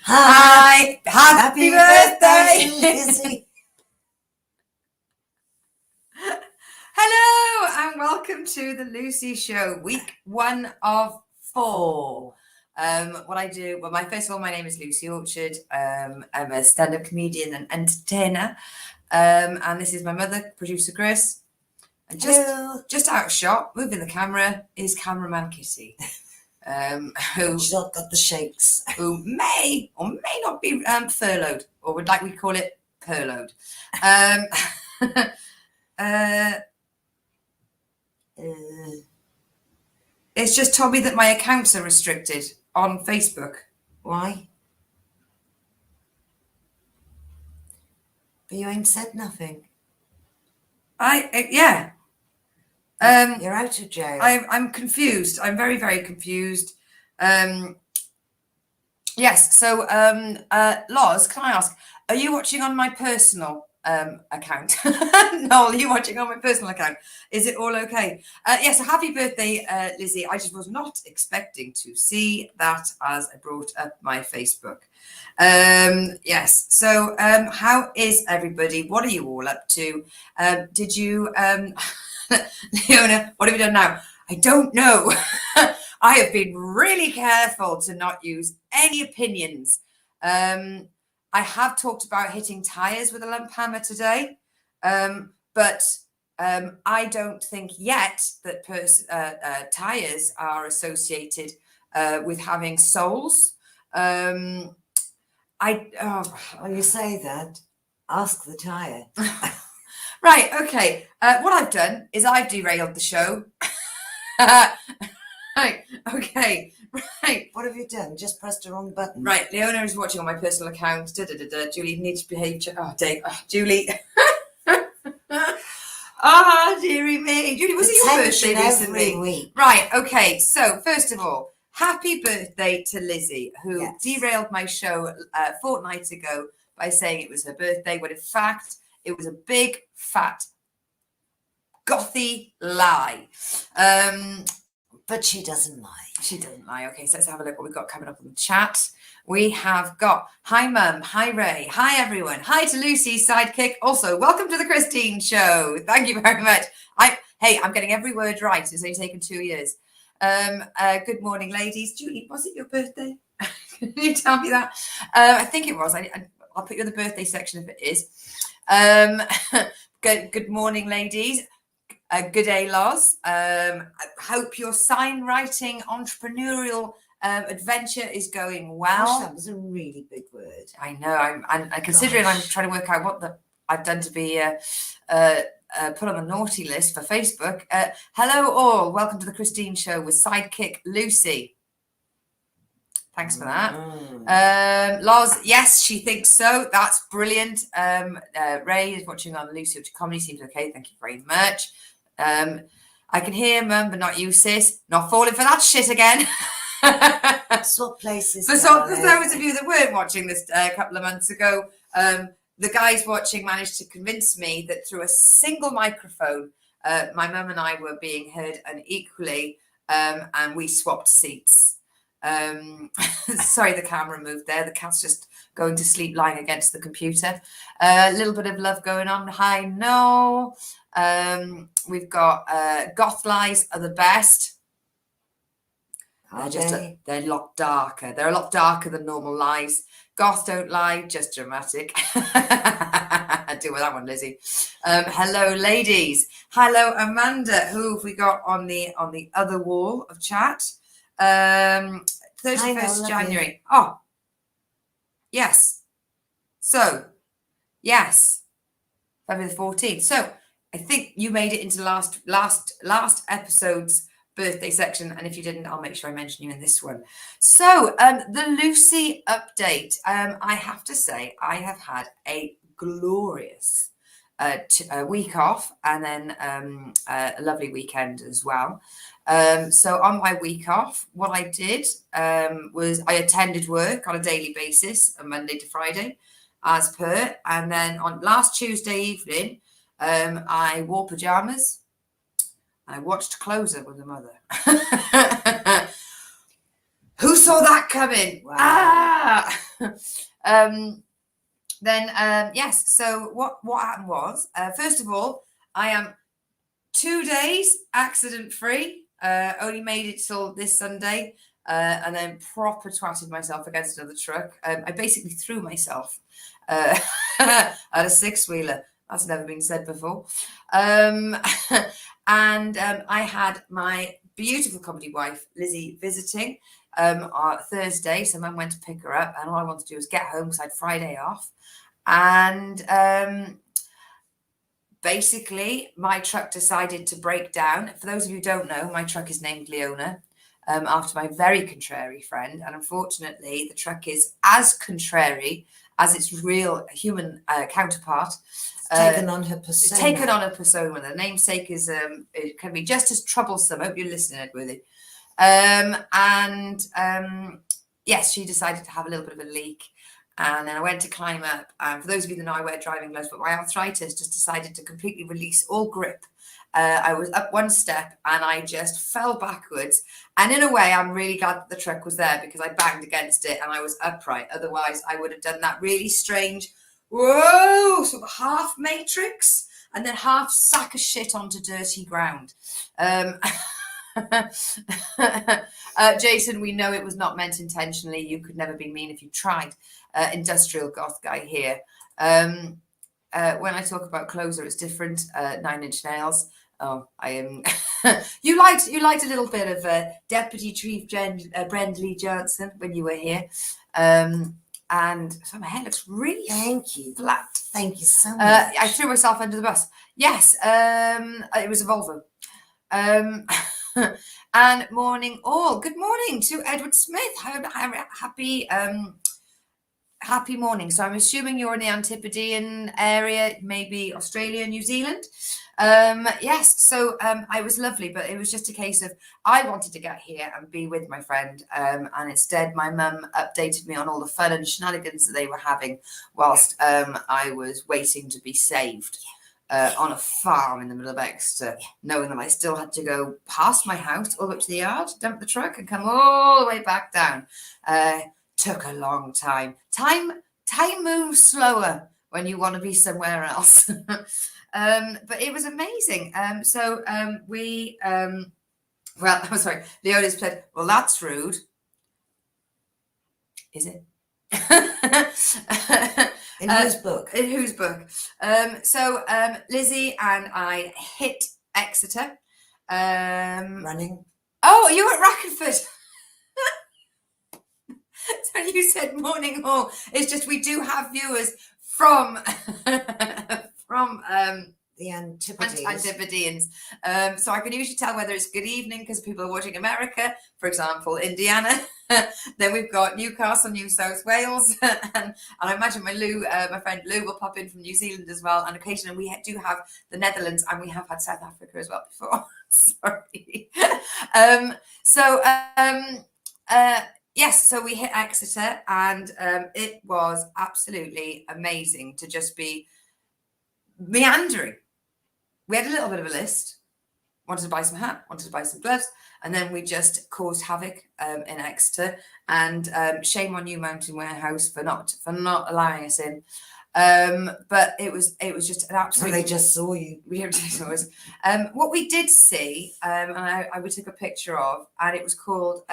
Hi, happy birthday, Lizzie. Hello and welcome to the Lucy Show, week 1 of 4. What I do, well, first of all, my name is Lucy Orchard. I'm a stand-up comedian and entertainer, and this is my mother, producer Chris. And just out of shot, moving the camera, is cameraman Kitty. She's not got the shakes. Who may or may not be furloughed, or would like we call it purloughed. It's just told me that my accounts are restricted on Facebook. Why? But you ain't said nothing. Yeah. You're out of jail. I'm confused. I'm very, very confused. Yes. So, Loz, can I ask, are you watching on my personal account? No, are you watching on my personal account? Is it all okay? Yes. Happy birthday, Lizzie. I just was not expecting to see that as I brought up my Facebook. Yes. So, how is everybody? What are you all up to? Did you, Leona, what have you done now? I don't know. I have been really careful to not use any opinions. I have talked about hitting tires with a lump hammer today, but I don't think yet tires are associated with having souls. When you say that, ask the tire. Right, okay. What I've done is I've derailed the show. Right, okay, right. What have you done? Just pressed the wrong button. Right, Leona is watching on my personal account. Julie needs to behave. Dave. Julie. Dearie me. Julie, was it your birthday recently? Every week. Right, okay. So, first of all, happy birthday to Lizzie, who derailed my show a fortnight ago by saying it was her birthday, when in fact, it was a big, fat, gothy lie. But she doesn't lie. She doesn't lie. Okay, so let's have a look what we've got coming up on the chat. We have got, hi Mum, hi Ray, hi everyone, hi to Lucy's sidekick. Also, welcome to the Christine Show. Thank you very much. I'm getting every word right. It's only taken 2 years. Good morning, ladies. Julie, was it your birthday? Can you tell me that? I think it was. I'll put you in the birthday section if it is. Good morning, ladies. Good day, Loz. I hope your sign writing entrepreneurial adventure is going well. Gosh, that was a really big word. I know. I'm considering I'm trying to work out what I've done to be put on the naughty list for Facebook. Hello, all. Welcome to the Christine Show with sidekick Lucy. Thanks for that. Loz, yes, she thinks so. That's brilliant. Ray is watching on Lucy Comedy. Seems okay. Thank you very much. I can hear Mum, but not you, sis. Not falling for that shit again. Swap places. For those of you that weren't watching this a couple of months ago, the guys watching managed to convince me that through a single microphone, my mum and I were being heard unequally, and we swapped seats. Sorry, the camera moved there. The cat's just going to sleep lying against the computer. A little bit of love going on. Hi, no. We've got goth lies are the best. They're a lot darker. They're a lot darker than normal lies. Goth don't lie, just dramatic. Deal with that one, Lizzie. Hello, ladies. Hello, Amanda. Who have we got on the other wall of chat? 31st January. Oh, yes. So, yes, February the 14th. So, I think you made it into last episode's birthday section, and if you didn't, I'll make sure I mention you in this one. So, the Lucy update. I have to say, I have had a glorious week off, and then a lovely weekend as well. So on my week off, what I did was I attended work on a daily basis, Monday to Friday, as per. And then on last Tuesday evening, I wore pajamas. I watched Closer with the mother. Who saw that coming? Wow. Ah! Yes. So what happened was, first of all, I am 2 days accident free. Only made it till this Sunday, and then proper twatted myself against another truck. I basically threw myself at a 6-wheeler. That's never been said before. And I had my beautiful comedy wife Lizzie visiting on Thursday. So Mum went to pick her up, and all I wanted to do was get home because I had Friday off. And basically, my truck decided to break down. For those of you who don't know, my truck is named Leona, after my very contrary friend. And unfortunately, the truck is as contrary as its real human counterpart. Taken on her persona. Taken on a persona. The namesake is it can be just as troublesome. I hope you're listening, Edworthy. Yes, she decided to have a little bit of a leak. And then I went to climb up. And for those of you that know, I wear driving gloves, but my arthritis just decided to completely release all grip. I was up one step and I just fell backwards. And in a way, I'm really glad that the truck was there because I banged against it and I was upright. Otherwise, I would have done that really strange, whoa, sort of half matrix and then half sack of shit onto dirty ground. Jason, we know it was not meant intentionally. You could never be mean if you tried. Industrial goth guy here. When I talk about closer, it's different. 9 Inch Nails. Oh, I am. you liked a little bit of Deputy Chief Brendley Johnson when you were here. And so my hair looks really Thank you. flat. Thank you so much. I threw myself under the bus. Yes, it was a Volvo. And morning all. Good morning to Edward Smith. Happy morning. So I'm assuming you're in the Antipodean area, maybe Australia, New Zealand. Yes, so I was lovely, but it was just a case of I wanted to get here and be with my friend, and instead my mum updated me on all the fun and shenanigans that they were having whilst I was waiting to be saved on a farm in the middle of Exeter, knowing that I still had to go past my house all up to the yard, dump the truck and come all the way back down. Took a long time. Time moves slower when you want to be somewhere else. But it was amazing. Well, I'm sorry. Leona's said, well, that's rude. Is it? In whose book? In whose book? Lizzie and I hit Exeter. Running. Oh, you were at Rackenford. So you said morning all. It's just we do have viewers from The Antipodes. Antipodeans. So I can usually tell whether it's good evening because people are watching America, for example, Indiana. Then we've got Newcastle, New South Wales, and I imagine my friend Lou will pop in from New Zealand as well. And occasionally we do have the Netherlands, and we have had South Africa as well before. Sorry. Yes, so we hit Exeter, and it was absolutely amazing to just be meandering. We had a little bit of a list. Wanted to buy some hat, wanted to buy some gloves, and then we just caused havoc in Exeter. And shame on you, Mountain Warehouse, for not allowing us in. But it was just an absolute. They just saw you. We just saw us. What we did see, and I took a picture of, and it was called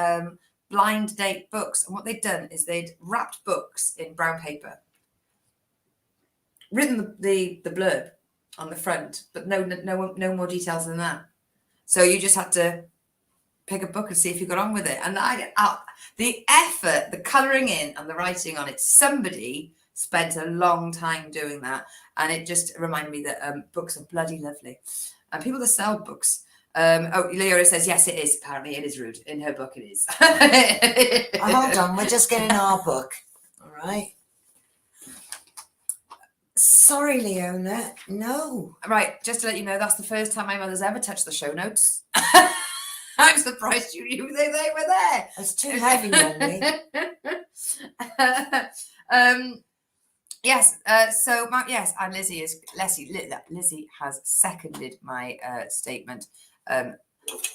Blind Date Books. And what they'd done is they'd wrapped books in brown paper, written the blurb on the front, but no more details than that. So you just had to pick a book and see if you got on with it. And the effort, the colouring in and the writing on it, somebody spent a long time doing that. And it just reminded me that books are bloody lovely. And people that sell books. Leora says, yes, it is. Apparently it is rude. In her book, it is. Hold on, we're just getting our book. All right. Sorry, Leona. No. Right, just to let you know, that's the first time my mother's ever touched the show notes. I'm surprised you knew they were there. It's too heavy on me. Yes. Yes, and Lizzie has seconded my statement.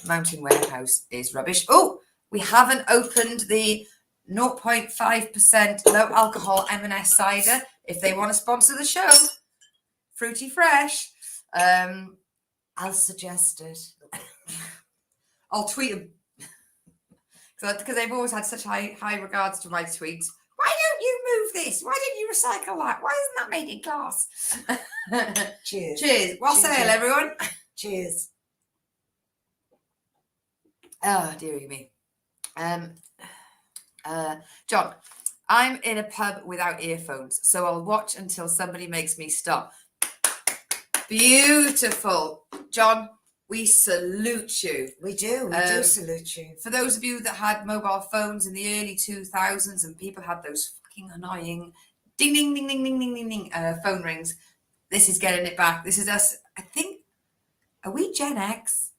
Mountain Warehouse is rubbish. Oh, we haven't opened the 0.5% low alcohol M&S cider. If they want to sponsor the show, Fruity Fresh. I'll suggest it. I'll tweet them because they've always had such high regards to my tweets. Why don't you move this? Why don't you recycle that? Why isn't that made in glass? Cheers. Cheers. Well Cheers, sail, cheers. everyone. Cheers. Oh, dearie me. John, I'm in a pub without earphones, so I'll watch until somebody makes me stop. Beautiful. John, we salute you. We do salute you. For those of you that had mobile phones in the early 2000s and people had those fucking annoying ding, ding, ding, ding, ding, ding, ding, ding phone rings, this is getting it back. This is us. I think, are we Gen X?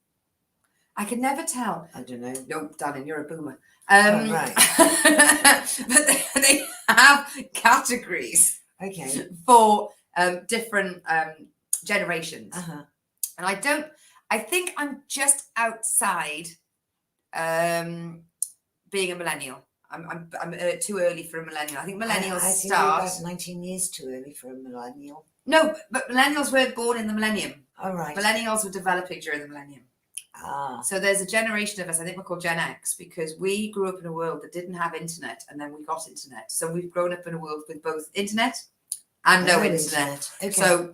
I can never tell. I don't know. No, darling, you're a boomer. Right. But they have categories Okay. for different generations. Uh-huh. And I think I'm just outside being a millennial. I'm too early for a millennial. I think millennials I think you're start. about 19 years too early for a millennial. No, but millennials weren't born in the millennium. All right. Millennials were developing during the millennium. Ah. So there's a generation of us, I think we're called Gen X, because we grew up in a world that didn't have internet and then we got internet. So we've grown up in a world with both internet and no internet. Okay. So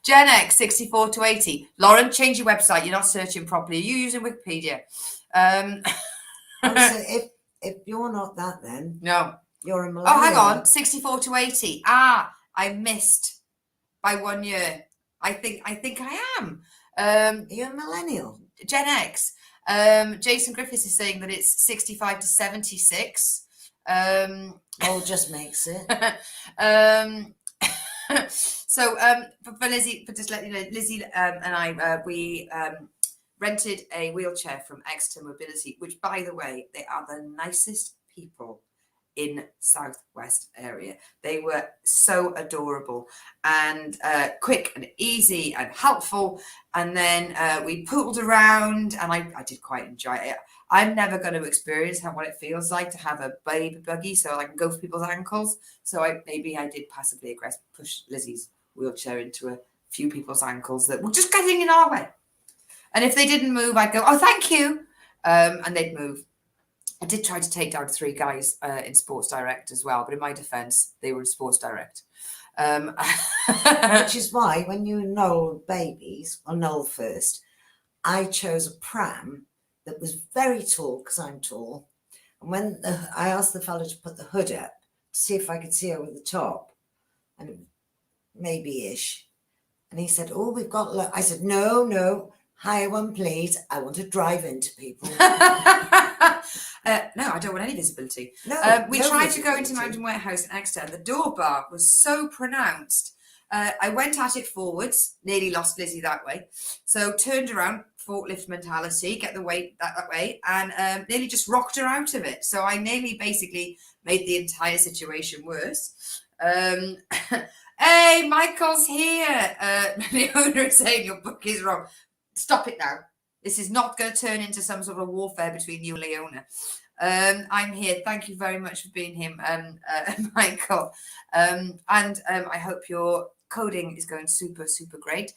Gen X 64 to 80. Lauren, change your website. You're not searching properly. Are you using Wikipedia? So if you're not that, then No. you're a millennial. Oh, hang on. 64 to 80. I missed by 1 year. I think I am. You're a millennial. Gen X. Jason Griffiths is saying that it's 65 to 76. Oh, just makes it. So for Lizzie, for just let you know, Lizzie and I, we rented a wheelchair from Exeter Mobility, which, by the way, they are the nicest people in Southwest area. They were so adorable and quick and easy and helpful. And then we poodled around, and I did quite enjoy it. I'm never going to experience what it feels like to have a baby buggy, so I can go for people's ankles. So maybe I did passively aggressive push Lizzie's wheelchair into a few people's ankles that were just getting in our way. And if they didn't move, I'd go, "Oh, thank you," and they'd move. I did try to take down 3 guys in Sports Direct as well, but in my defence, they were in Sports Direct. Which is why when you Noel babies, or Noel first, I chose a pram that was very tall because I'm tall. And when I asked the fellow to put the hood up to see if I could see over the top, and maybe-ish, and he said, "Oh, we've got." I said, "No, higher one, please. I want to drive into people." No, I don't want any visibility. No, We no tried to go visibility. into Mountain Warehouse in Exeter, and the door bar was so pronounced. I went at it forwards, nearly lost Lizzie that way. So turned around, forklift mentality, get the weight that way, and nearly just rocked her out of it. So I nearly basically made the entire situation worse. Hey, Michael's here. The owner is saying your book is wrong. Stop it now. This is not going to turn into some sort of warfare between you and Leona. I'm here. Thank you very much for being here, Michael. And I hope your coding is going super, super great.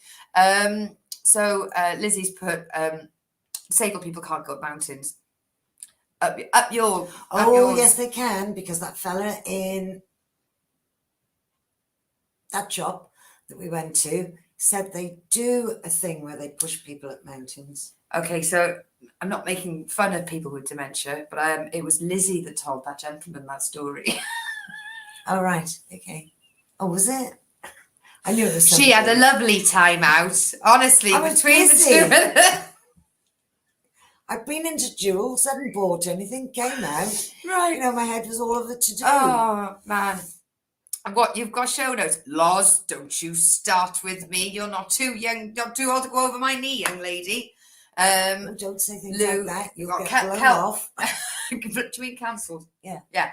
So Lizzie's put, disabled people can't go up mountains. Up yours. Yes, they can, because that fella in that shop that we went to said they do a thing where they push people up mountains. Okay, so I'm not making fun of people with dementia, but it was Lizzie that told that gentleman that story. Oh, right. Okay. Oh, was it? I knew it was something. She had a lovely time out, honestly, I was between busy. the two of them. I've been into Jewels, hadn't bought anything, came out. Right. You know, my head was all over to do. Oh, man. And what, you've got show notes. Loz, don't you start with me. You're not too young, not too old to go over my knee, young lady. Oh, don't say things Lou, like that. You'll got get blown help. off. Do you mean cancelled? Yeah. Yeah.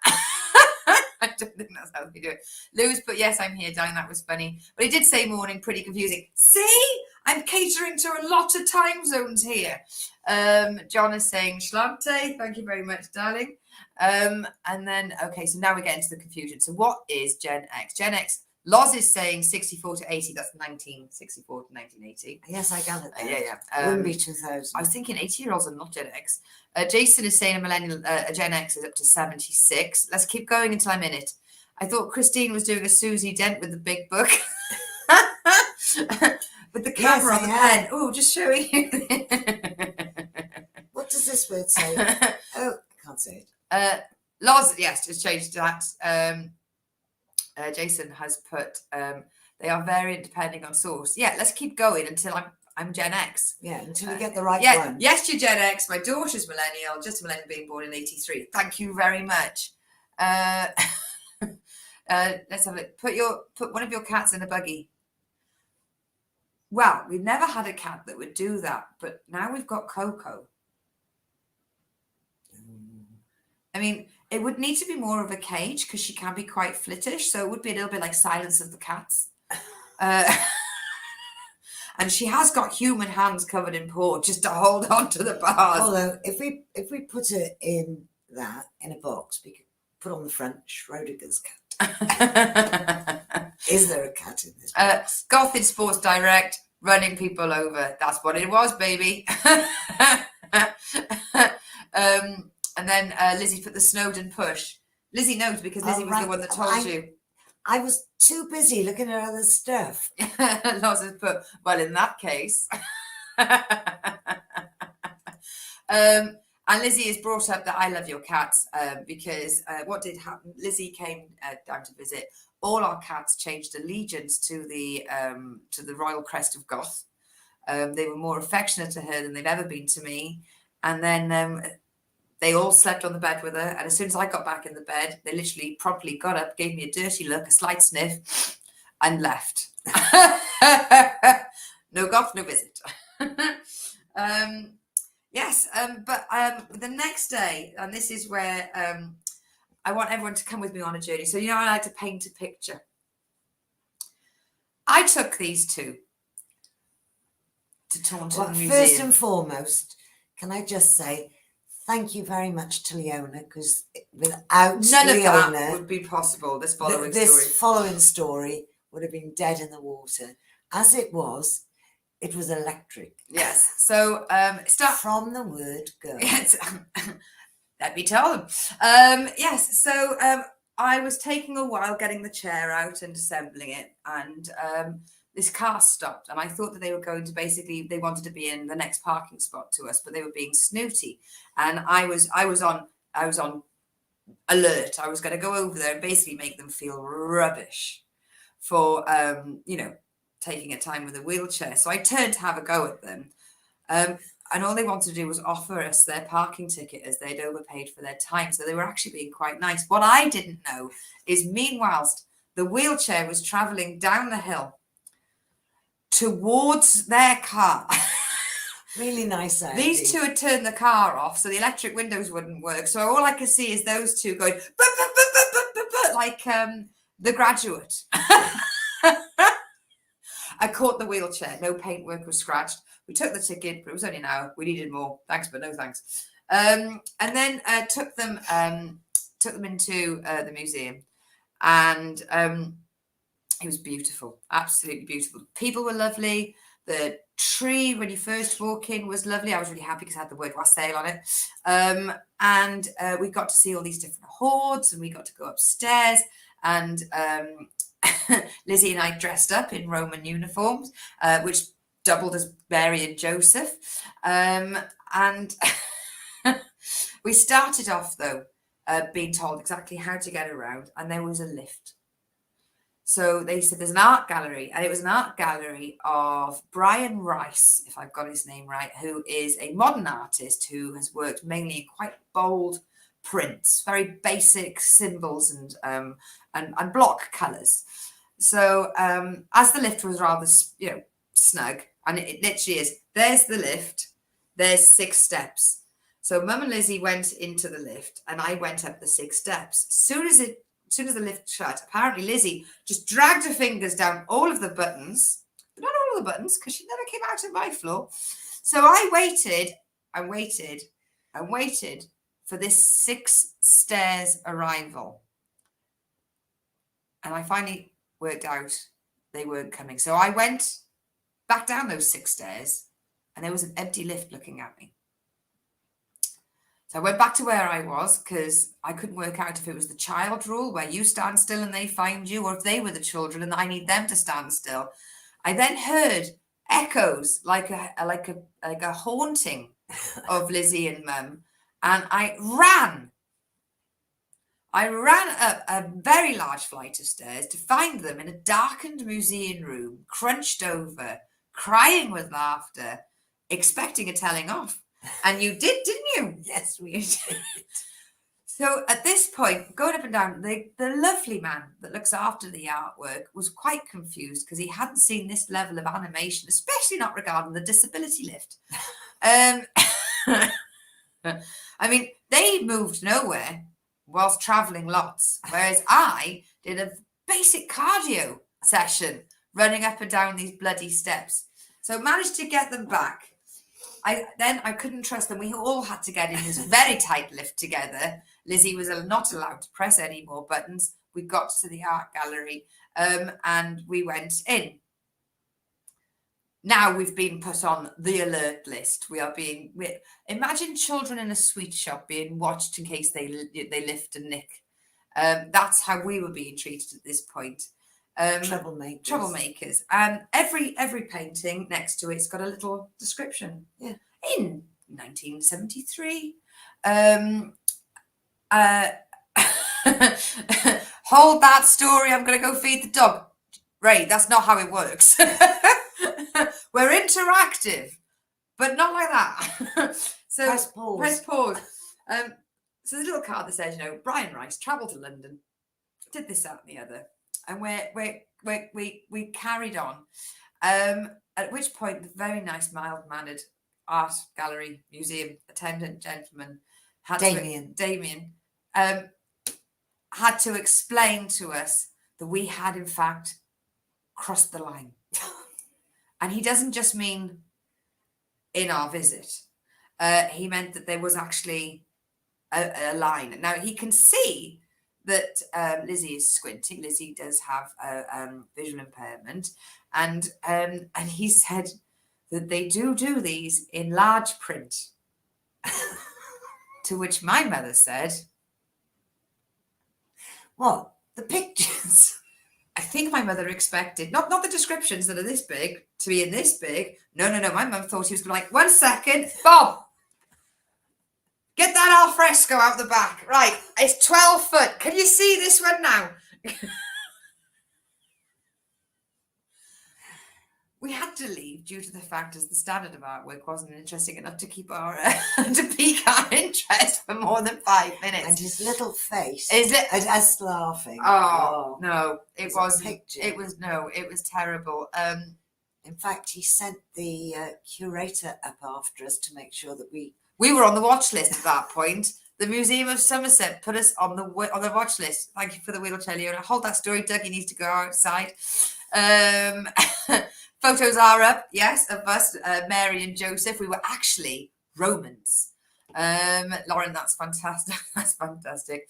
I don't think that's how they do it. Lewis put, yes, I'm here, darling. That was funny. But he did say morning, pretty confusing. See? I'm catering to a lot of time zones here. John is saying Schlante. Thank you very much, darling. And then, okay, so now we get into the confusion. So what is Gen X? Gen X, Loz is saying 64 to 80. That's 1964 to 1980. Yes, I gathered that. Yeah. Wouldn't be 2000. I was thinking 80-year-olds are not Gen X. Jason is saying a millennial, a Gen X is up to 76. Let's keep going until I'm in it. I thought Christine was doing a Susie Dent with the big book. With the camera on the pen. Oh, just showing you. What does this word say? Oh, I can't say it. Loz, yes, just changed that. Jason has put they are variant depending on source. Yeah, let's keep going until I'm Gen X. Yeah, until we get the right one. Yes, you're Gen X. My daughter's millennial, just a millennial, being born in 83. Thank you very much. Let's have it. Put one of your cats in a buggy. Well, we've never had a cat that would do that, but now we've got Coco. I mean, it would need to be more of a cage because she can be quite flittish. So it would be a little bit like Silence of the Cats. And she has got human hands covered in paw just to hold on to the bars. Although, if we put her in a box, we could put on the front Schrodinger's cat. Is there a cat in this box? Goth in Sports Direct, running people over. That's what it was, baby. And then Lizzie put the Snowden push. Lizzie knows because Lizzie was the one that told you. I was too busy looking at other stuff. Loz has put, well, in that case. And Lizzie has brought up that I love your cats because what did happen? Lizzie came down to visit. All our cats changed allegiance to the royal crest of Goth. They were more affectionate to her than they've ever been to me. And then they all slept on the bed with her. And as soon as I got back in the bed, they literally promptly got up, gave me a dirty look, a slight sniff, and left. No Goth, no visit. Yes, but the next day, and this is where I want everyone to come with me on a journey. So, I like to paint a picture. I took these two to Taunton Museum. First and foremost, can I just say thank you very much to Leona, because without none Leona, of that would be possible. This following story would have been dead in the water. As it was electric. Yes. So start from the word go. Yes. Let me tell them. Yes. So I was taking a while getting the chair out and assembling it, and this car stopped, and I thought that they were going to they wanted to be in the next parking spot to us, but they were being snooty, and I was on alert. I was going to go over there and basically make them feel rubbish for taking a time with a wheelchair. So I turned to have a go at them. And all they wanted to do was offer us their parking ticket as they'd overpaid for their time. So they were actually being quite nice. What I didn't know is meanwhile, the wheelchair was traveling down the hill towards their car. Really nice. These two had turned the car off, so the electric windows wouldn't work. So all I could see is those two going like The Graduate. I caught the wheelchair. No paintwork was scratched. We took the ticket, but it was only an hour. We needed more. Thanks, but no thanks. And then took them into the museum, and it was beautiful, absolutely beautiful. People were lovely. The tree when you first walk in was lovely. I was really happy because it had the word wassail on it. And we got to see all these different hoards, and we got to go upstairs, and Lizzie and I dressed up in Roman uniforms, which doubled as Mary and Joseph. And we started off, though, being told exactly how to get around, and there was a lift. So they said there's an art gallery, and it was an art gallery of Brian Rice, if I've got his name right, who is a modern artist who has worked mainly in quite bold prints, very basic symbols and block colours. So as the lift was rather snug, and it literally is, there's the lift, there's 6 steps. So Mum and Lizzie went into the lift, and I went up the 6 steps. As soon as the lift shut, apparently Lizzie just dragged her fingers down all of the buttons, but not all all the buttons because she never came out of my floor. So I waited and waited and waited for this 6 stairs arrival. And I finally worked out they weren't coming. So I went back down those 6 stairs and there was an empty lift looking at me. So I went back to where I was because I couldn't work out if it was the child rule where you stand still and they find you, or if they were the children and I need them to stand still. I then heard echoes like a haunting of Lizzie and Mum, and I ran up a very large flight of stairs to find them in a darkened museum room, crunched over, crying with laughter, expecting a telling off. And you did, didn't you? Yes, we did. So at this point, going up and down, the lovely man that looks after the artwork was quite confused because he hadn't seen this level of animation, especially not regarding the disability lift. I mean, they moved nowhere whilst travelling lots, whereas I did a basic cardio session running up and down these bloody steps. So managed to get them back. I couldn't trust them. We all had to get in this very tight lift together. Lizzie was not allowed to press any more buttons. We got to the art gallery and we went in. Now we've been put on the alert list. Imagine children in a sweet shop being watched in case they lift and nick. That's how we were being treated at this point. Troublemakers. And every painting next to it's got a little description. Yeah. In 1973, hold that story. I'm going to go feed the dog. Ray, that's not how it works. We're interactive, but not like that. So Press pause. Press pause. So the little card that says, Brian Rice travelled to London, did this, that, and the other. And we carried on. At which point, the very nice, mild-mannered art gallery museum attendant gentleman Damien had to explain to us that we had in fact crossed the line. And he doesn't just mean in our visit. He meant that there was actually a line. Now he can see that Lizzie is squinting. Lizzie does have a visual impairment, and he said that they do these in large print. To which my mother said, "What? The pictures?" I think my mother expected not the descriptions that are this big to be in this big. No. My mum thought he was going to be like, 1 second, Bob. Get that alfresco out the back. Right, it's 12 foot. Can you see this one now? We had to leave due to the fact as the standard of artwork wasn't interesting enough to keep to pique our interest for more than 5 minutes. And his little face. Is it? And us laughing. Oh no, it wasn't. Picture. It was terrible. In fact, he sent the curator up after us to make sure that we were on the watch list at that point. The Museum of Somerset put us on the watch list. Thank you for the wheelchair, Leona. Hold that story, Doug. He needs to go outside. Photos are up, yes, of us, Mary and Joseph. We were actually Romans. Lauren, that's fantastic. That's fantastic.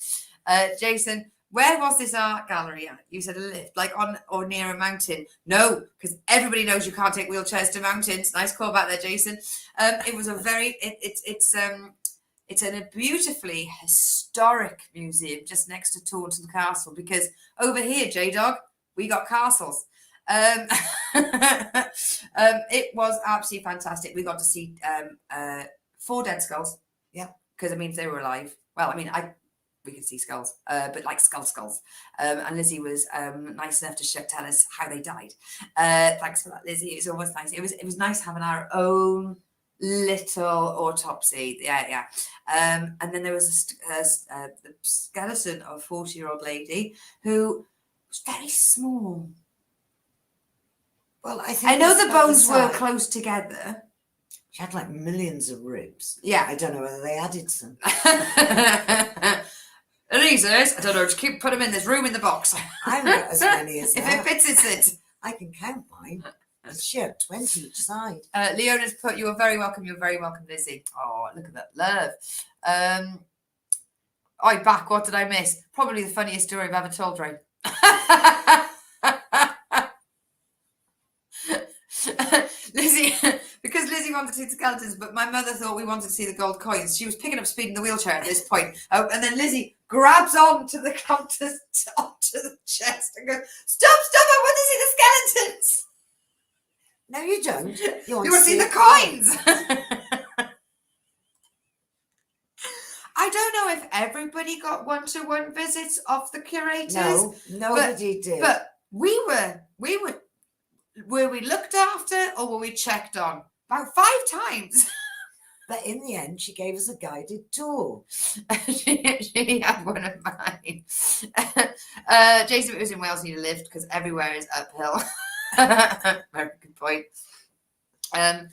Jason, where was this art gallery at? You said a lift, like on or near a mountain. No, because everybody knows you can't take wheelchairs to mountains. Nice call back there, Jason. It was a very, it's a beautifully historic museum just next to Taunton Castle, because over here, J-Dog, we got castles. It was absolutely fantastic. We got to see 4 dead skulls. Yeah, because it means they were alive. Well, I mean, we could see skulls, but like skulls. And Lizzie was nice enough to tell us how they died. Thanks for that, Lizzie. It was almost nice. It was nice having our own little autopsy. Yeah. And then there was the skeleton of a 40-year-old lady who was very small. Well, I think I know the bones were close together. She had like millions of ribs. Yeah. I don't know whether they added some. Elise, I don't know, just put them in. There's room in the box. I've got as many as If that. it fits, it's it. I can count mine. She had 20 each side. Leona's put, "You're very welcome. You're very welcome, Lizzie." Oh, look at that love. Back. What did I miss? Probably the funniest story I've ever told, Ray. Lizzie, because Lizzie wanted to see the skeletons, but my mother thought we wanted to see the gold coins. She was picking up speed in the wheelchair at this point. And then Lizzie grabs onto the onto the chest and goes, "Stop, I want to see the skeletons." No, you don't. You want to see the coins. I don't know if everybody got one-to-one visits of the curators. No, nobody did. But were we looked after or were we checked on? About 5 times. But in the end, she gave us a guided tour. she had one of mine. Jason was in Wales, need a lift because everywhere is uphill. Very good point. So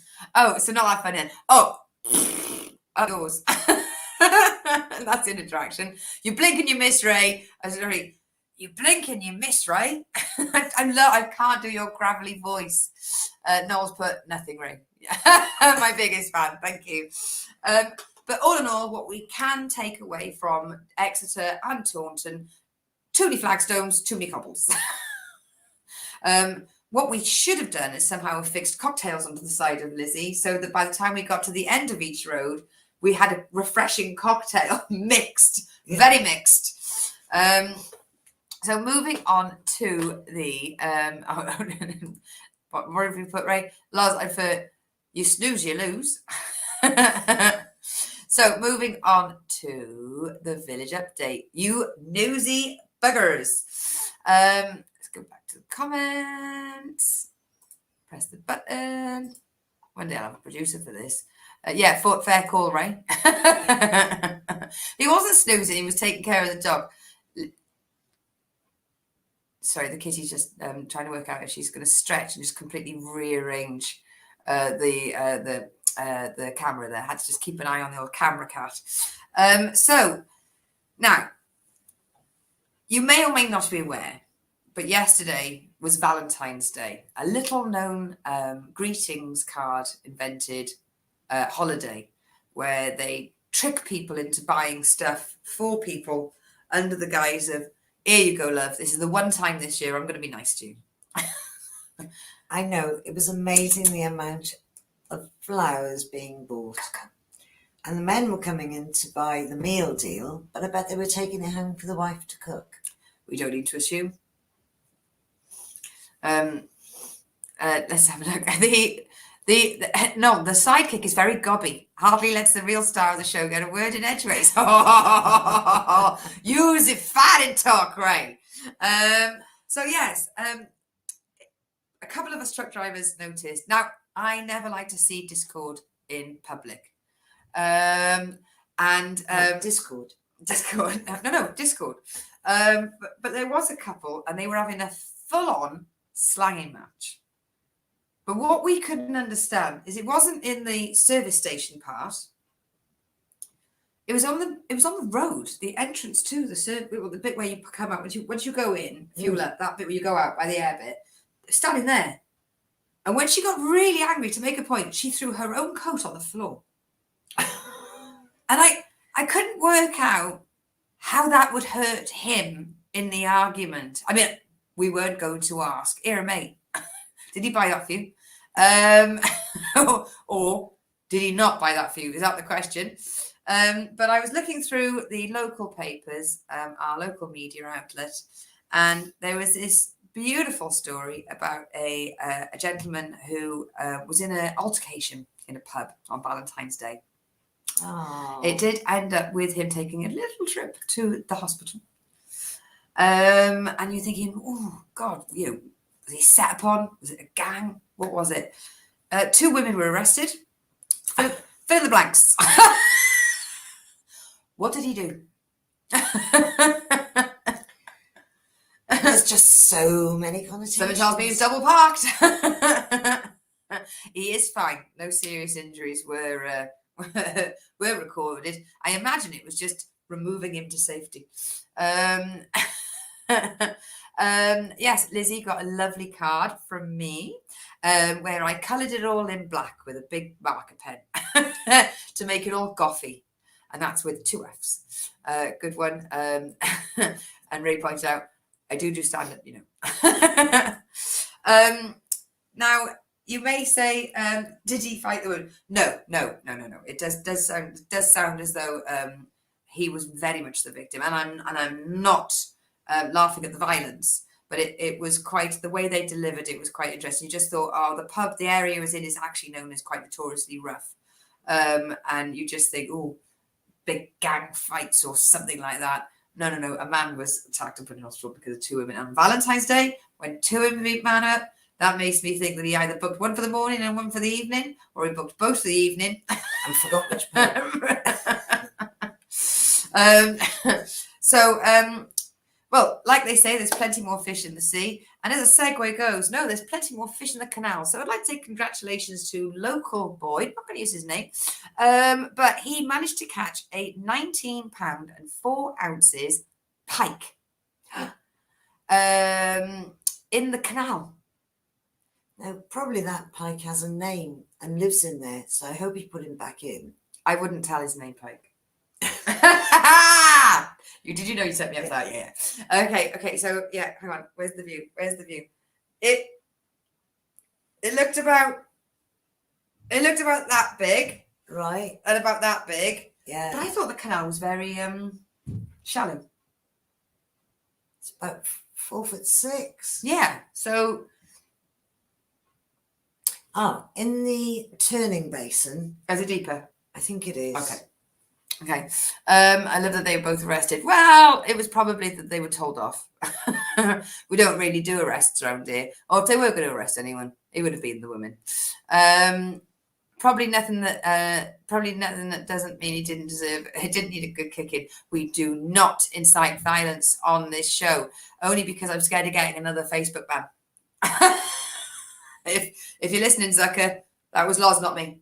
not that funny. Yours. That's an interaction. You blink and you miss, Ray. Sorry, you blink and you miss, Ray. I can't do your gravelly voice. Noel's put nothing, Ray. My biggest fan. Thank you. But all in all, what we can take away from Exeter and Taunton: too many flagstones, too many cobbles. What we should have done is somehow fixed cocktails onto the side of Lizzie, so that by the time we got to the end of each road, we had a refreshing cocktail mixed, very mixed. So moving on to the what have we put, Ray? Lars, I put, "You snooze, you lose." So moving on to the village update. You nosy buggers. Let's go back to the comments. Press the button. One day I'll have a producer for this. Fair call, Ray. He wasn't snoozing, he was taking care of the dog. Sorry, the kitty's just trying to work out if she's going to stretch and just completely rearrange the camera there. Had to just keep an eye on the old camera cat. So now, you may or may not be aware, but yesterday was Valentine's Day, a little known greetings card invented holiday where they trick people into buying stuff for people under the guise of, "Here you go, love. This is the one time this year I'm going to be nice to you." I know, it was amazing the amount of flowers being bought. And the men were coming in to buy the meal deal, but I bet they were taking it home for the wife to cook. We don't need to assume. Let's have a look. The sidekick is very gobby. Hardly lets the real star of the show get a word in edgeways. Use it fat in talk, right? So yes, a couple of us truck drivers noticed. Now, I never like to see discord in public. Discord. Discord. No, Discord. But there was a couple and they were having a full-on slanging match. But what we couldn't understand is it wasn't in the service station part. It was on the road, the entrance to the bit where you come out once you go in, fuel up, that bit where you go out by the air bit, standing there. And when she got really angry to make a point, she threw her own coat on the floor. And I couldn't work out how that would hurt him in the argument. I mean, we weren't going to ask, "Here, mate, did he buy that for you?" Or did he not buy that for you? Is that the question? But I was looking through the local papers, our local media outlet, and there was this beautiful story about a gentleman who was in an altercation in a pub on Valentine's Day. Oh. It did end up with him taking a little trip to the hospital. And you're thinking, "Oh God, was he set upon? Was it a gang? What was it?" 2 women were arrested. Fill in the blanks. What did he do? There's just so many connotations. Someone tells me he's double parked. He is fine. No serious injuries were recorded. I imagine it was just removing him to safety. Yes, Lizzie got a lovely card from me where I coloured it all in black with a big marker pen to make it all gothy. And that's with 2 Fs. Good one. And Ray pointed out, I do stand up, you know. Now, you may say, did he fight the woman? No. It does sound as though he was very much the victim, and I'm not laughing at the violence, but it was quite the way they delivered it was quite interesting. You just thought, oh, the pub the area it was in is actually known as quite notoriously rough, and you just think, oh, big gang fights or something like that. No. A man was attacked and put in hospital because of 2 women on Valentine's Day. When 2 women meet man up, that makes me think that he either booked one for the morning and one for the evening, or he booked both for the evening and forgot which pub. Well, like they say, there's plenty more fish in the sea. And as a segue goes, no, there's plenty more fish in the canal. So I'd like to say congratulations to local boy. I'm not going to use his name. But he managed to catch a 19 pound and 4 ounces pike in the canal. Now, probably that pike has a name and lives in there. So I hope he put him back in. I wouldn't tell his name, Pike. Did you know you set me up for that? Yeah. Okay. So yeah, hang on. Where's the view? It looked about that big, right? And about that big. Yeah. But I thought the canal was very shallow. It's about 4'6". Yeah. So. In the turning basin. Is it deeper? I think it is. Okay. I love that they were both arrested. Well, it was probably that they were told off. We don't really do arrests around here. Or if they were going to arrest anyone, it would have been the woman. Probably nothing that doesn't mean he didn't need a good kicking. We do not incite violence on this show, only because I'm scared of getting another Facebook ban. If you're listening, Zucker, that was Loz, not me.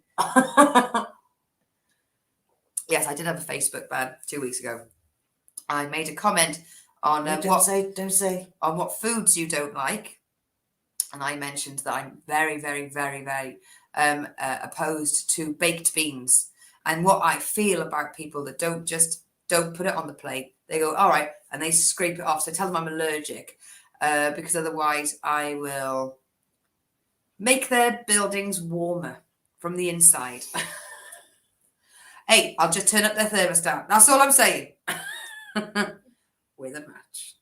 Yes, I did have a Facebook ban 2 weeks ago. I made a comment on don't say on what foods you don't like, and I mentioned that I'm very, very, very, very opposed to baked beans, and what I feel about people that don't put it on the plate. They go, all right, and they scrape it off. So tell them I'm allergic, because otherwise I will make their buildings warmer from the inside. Hey, I'll just turn up their thermostat. That's all I'm saying. With a match.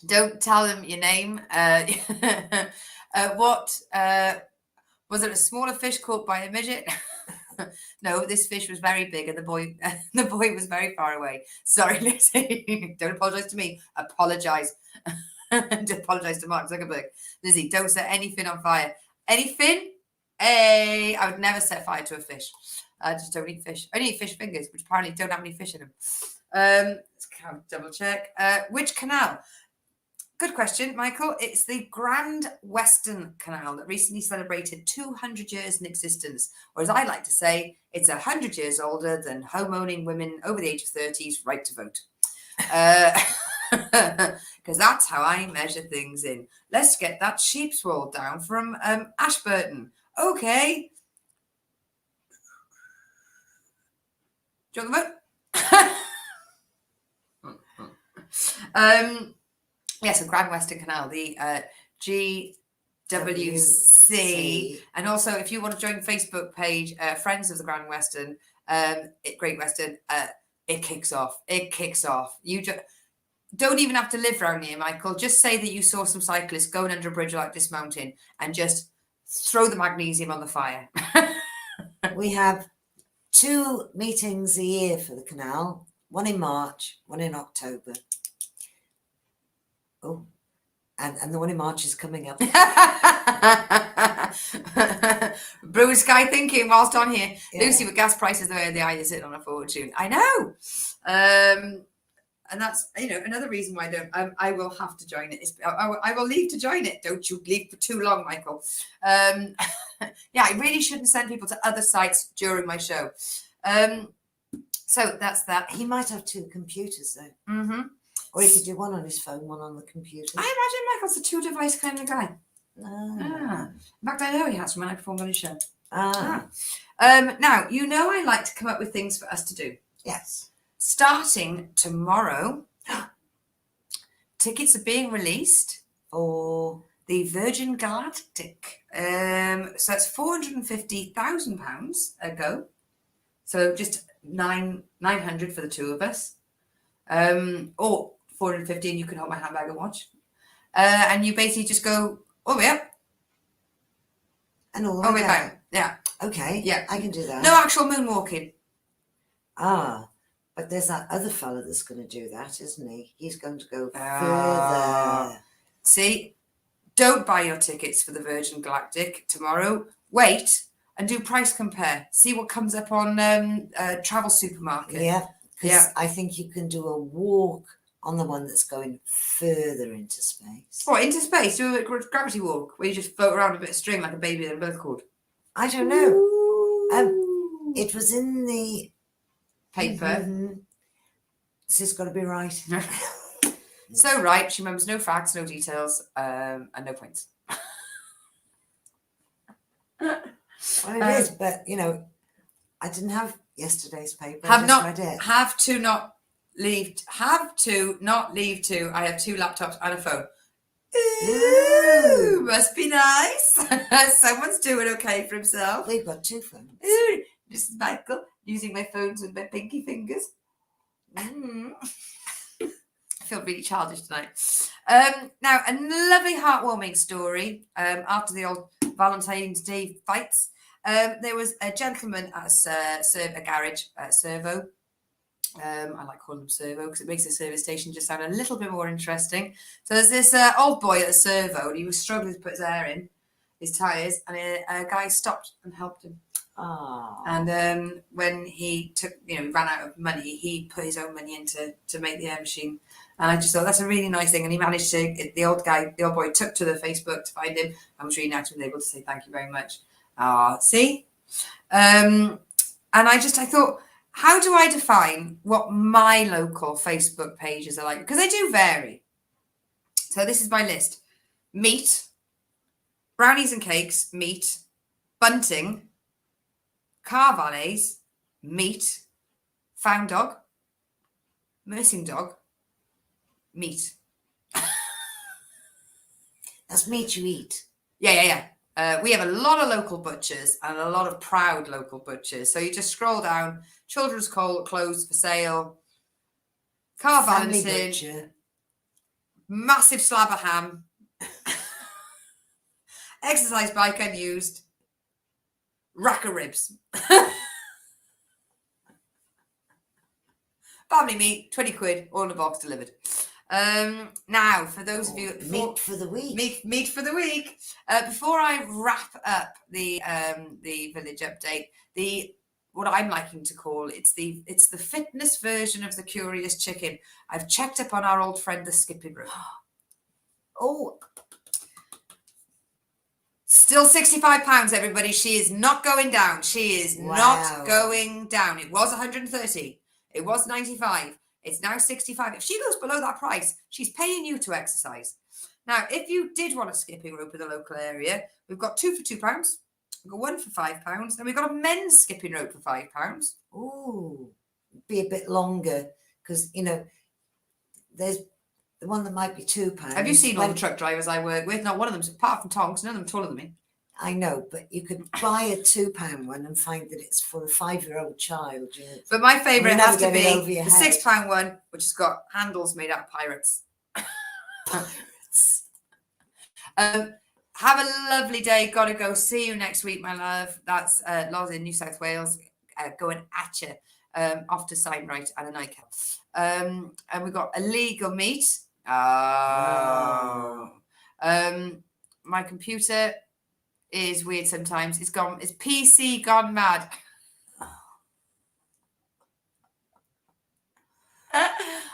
Don't tell them your name. Was it a smaller fish caught by a midget? No, this fish was very big, and the boy was very far away. Sorry, Lizzie. Don't apologise to me. Apologise. Apologise to Mark Zuckerberg. Lizzie, don't set any fin on fire. Any fin? Hey, I would never set fire to a fish. I just don't eat fish. I only eat fish fingers, which apparently don't have any fish in them. Let's double check. Which canal? Good question, Michael. It's the Grand Western Canal that recently celebrated 200 years in existence. Or as I like to say, it's 100 years older than homeowning women over the age of 30's right to vote. Because that's how I measure things in. Let's get that sheep's wool down from Ashburton. Okay. Do you want the vote? Yes, the Grand Western Canal, the GWC. And also, if you want to join the Facebook page, Friends of the Grand Western, Great Western, it kicks off. You don't even have to live around here, Michael. Just say that you saw some cyclists going under a bridge like this mountain and just throw the magnesium on the fire. We have 2 meetings a year for the canal, one in March, one in October. Oh, and the one in March is coming up. Blue sky thinking whilst on here. Yeah. Lucy, with gas prices the way they are, you're sitting on a fortune. I know. And that's, another reason why I will have to join it. I will leave to join it. Don't you leave for too long, Michael. Yeah, I really shouldn't send people to other sites during my show. So that's that. He might have 2 computers though. Mm-hmm. Or he could do one on his phone, one on the computer. I imagine Michael's a two-device kind of guy. Ah. In fact, I know he has when I performed on his show. Ah. Now, you know I like to come up with things for us to do. Yes. Starting tomorrow, tickets are being released For the Virgin Galactic. So it's £450,000 a go. So just 900 for the two of us. Or 450 and you can hold my handbag and watch. And you basically just go all the way up. and all All the way down. down. Yeah. Okay. Yeah. I can do that. No actual moonwalking. Ah. But there's that other fella that's going to do that, isn't he? He's going to go Ah. further. See, don't buy your tickets for the Virgin Galactic tomorrow. Wait and do price compare. See what comes up on Travel Supermarket. Yeah. Because Yeah. I think you can do a walk on the one that's going further into space. Or into space, do a gravity walk where you just float around a bit of string like a baby in a umbilical cord. I don't know. It was in the Paper. Mhm. This has got to be right. So right, she remembers no facts, no details, and no points. Well, it is, but you know, I didn't have yesterday's paper. I Have just not read it. have to not leave. Have to not leave to. I have two laptops and a phone. Ooh, must be nice. Someone's doing okay for himself. We've got two phones. Ooh, this is Michael using my phones with my pinky fingers. I feel really childish tonight. Now, a lovely heartwarming story. After the old Valentine's Day fights, there was a gentleman at a garage at Servo. I like calling them Servo because it makes the service station just sound a little bit more interesting. So there's this old boy at a Servo, and he was struggling to put his air in, his tyres, and a guy stopped and helped him. Oh. And when he ran out of money, he put his own money in to make the air machine. And I just thought that's a really nice thing. And he managed to, the old boy took to the Facebook to find him. I was really nice to be able to say thank you very much. See? And I thought, how do I define what my local Facebook pages are like? Because they do vary. So this is my list. Meat, brownies and cakes, meat, bunting, car valets, meat, found dog, nursing dog, meat. That's meat you eat. Yeah. We have a lot of local butchers and a lot of proud local butchers. So you just scroll down, children's clothes for sale, car Family balancing, butcher. massive slab of ham, exercise bike unused, rack of ribs. Family meat, 20 quid, all in a box delivered. Now, for those of you... Meat for the week. Meat for the week. Before I wrap up the village update, what I'm liking to call it's the fitness version of the curious chicken. I've checked up on our old friend the skipping rope. Oh, still £65, everybody. She is not going down. She is not going down. It was 130. It was 95. It's now 65. If she goes below that price, she's paying you to exercise. Now, if you did want a skipping rope in the local area, we've got two for £2. We've got one for £5. And we've got a men's skipping rope for £5. ooh, be a bit longer because there's the one that might be £2. Have you seen all the truck drivers I work with? Not one of them, apart from Tonks, none of them taller than me. I know, but you could buy a £2 one and find that it's for a 5-year-old child. But my favourite has to be over the your head. £6 one, which has got handles made out of pirates. Pirates. Have a lovely day. Gotta go. See you next week, my love. That's Loz in New South Wales going at you. Off to Sign Right and a nightcap. And we've got illegal meat. Oh. My computer is weird sometimes. It's PC gone mad.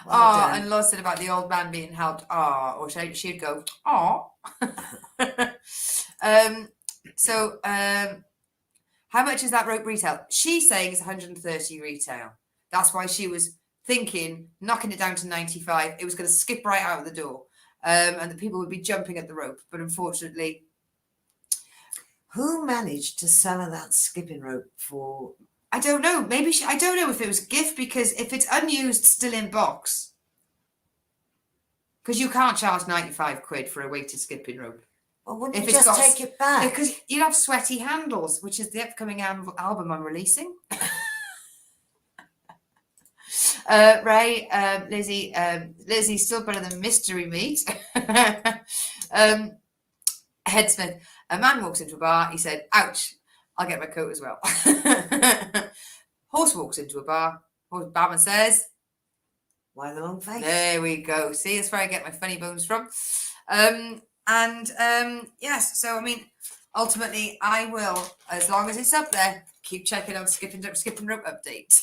Well and Loz said about the old man being helped. Or she'd go, how much is that rope retail? She's saying it's 130 retail. That's why she was thinking, knocking it down to 95, it was going to skip right out of the door, and the people would be jumping at the rope. But unfortunately, Who managed to sell her that skipping rope for? I don't know. Maybe I don't know if it was a gift, because if it's unused, still in box, because you can't charge 95 quid for a weighted skipping rope. Or wouldn't If you it's just got- take it back? Because you'll have Sweaty Handles, which is the upcoming album I'm releasing. Ray, Lizzie, Lizzie's still better than Mystery Meat. Headsmith, a man walks into a bar. He said, "Ouch, I'll get my coat as well." Horse walks into a bar. Barman says, Why the long face? there we go. See, that's where I get my funny bones from. Yes, so I mean, ultimately, I will, as long as it's up there, keep checking on skipping rope update.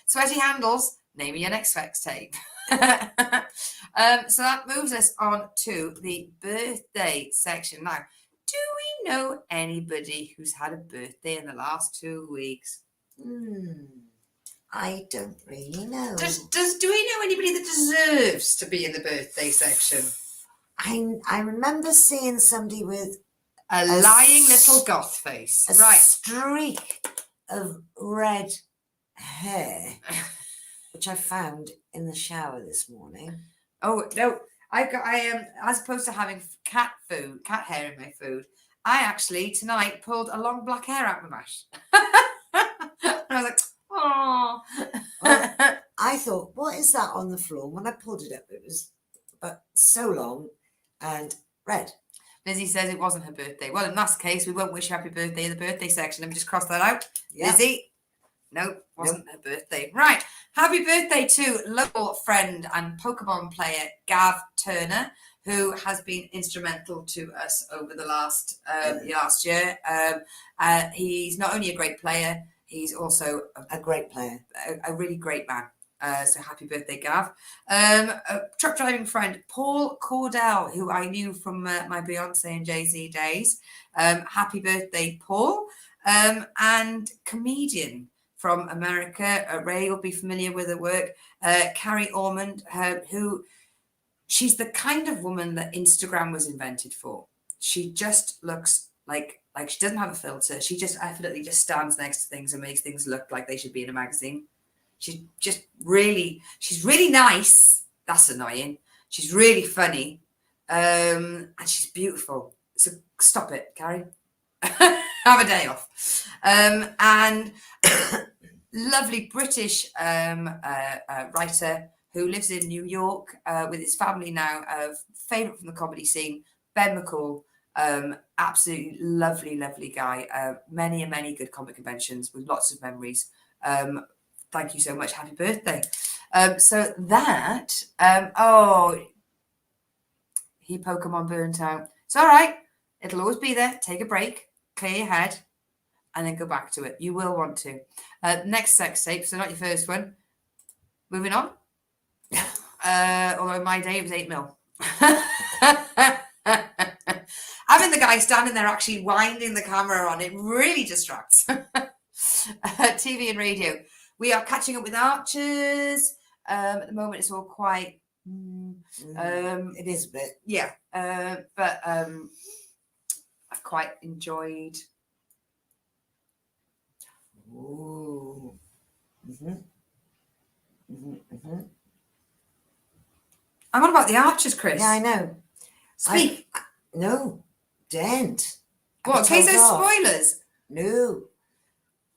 Sweaty Handles, name me your next sex tape. So that moves us on to the birthday section. Now, do we know anybody who's had a birthday in the last 2 weeks? I don't really know. Do we know anybody that deserves to be in the birthday section? I remember seeing somebody with A lying little goth face. a Right. streak of red hair, which I found in the shower this morning. Oh no, I am, as opposed to having cat hair in my food, I actually tonight pulled a long black hair out of my mash. And I was like, oh. Well, I thought, what is that on the floor? When I pulled it up, it was but so long and red. Lizzie says it wasn't her birthday. Well, in that case, we won't wish happy birthday in the birthday section. Let me just cross that out. Yeah. Lizzie, nope, wasn't her birthday. Right. Happy birthday to local friend and Pokemon player Gav Turner, who has been instrumental to us over the last year. He's not only a great player, he's also A great player. a really great man. So happy birthday, Gav. A truck driving friend, Paul Cordell, who I knew from my Beyonce and Jay-Z days. Happy birthday, Paul. And comedian from America, Ray will be familiar with her work. Carrie Ormond, who she's the kind of woman that Instagram was invented for. She just looks like she doesn't have a filter. She just effortlessly just stands next to things and makes things look like they should be in a magazine. She's really nice. That's annoying. She's really funny. And she's beautiful. So stop it, Carrie. Have a day off. And lovely British writer who lives in New York with his family now. Favourite from the comedy scene, Ben McCall. Absolutely lovely guy. Many good comic conventions with lots of memories. Thank you so much. Happy birthday. So that, he Pokemon burnt out. It's all right. It'll always be there. Take a break, clear your head, and then go back to it. You will want to. Next sex tape, so not your first one. Moving on. Although in my day it was 8 mil. Having the guy standing there actually winding the camera on, it really distracts. TV and radio. We are catching up with Archers. At the moment, it's all quite. It is a bit. Yeah, but I've quite enjoyed. Ooh. I'm on about the Archers, Chris. Yeah, I know. Speak. No, don't. What? In case there's spoilers. No.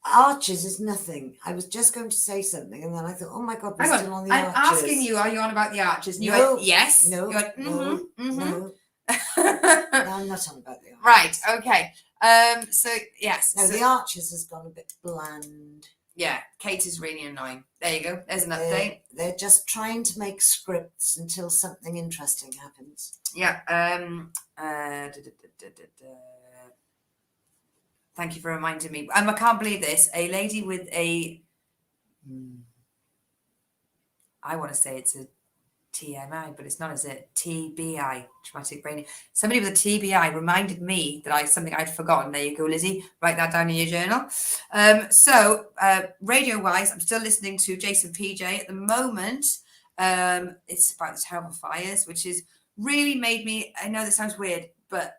Archers is nothing. I was just going to say something, and then I thought, oh my God, we're Hang still on on. the I'm Archers. asking you, are you on about the Archers? And you No. went, yes. No, You went, no, mhm. No, I'm not on about the Archers. Right. Okay. So yes. No, so, the Archers has gone a bit bland. yeah. Kate is really annoying. There you go. There's an update. They're just trying to make scripts until something interesting happens. Yeah. Thank you for reminding me. I can't believe this. A lady with a, I want to say it's a TMI, but it's not, is it? TBI, traumatic brain. Somebody with a TBI reminded me that something I'd forgotten. There you go, Lizzie. Write that down in your journal. So radio-wise, I'm still listening to Jason PJ at the moment. It's about the terrible fires, which has really made me. I know this sounds weird, but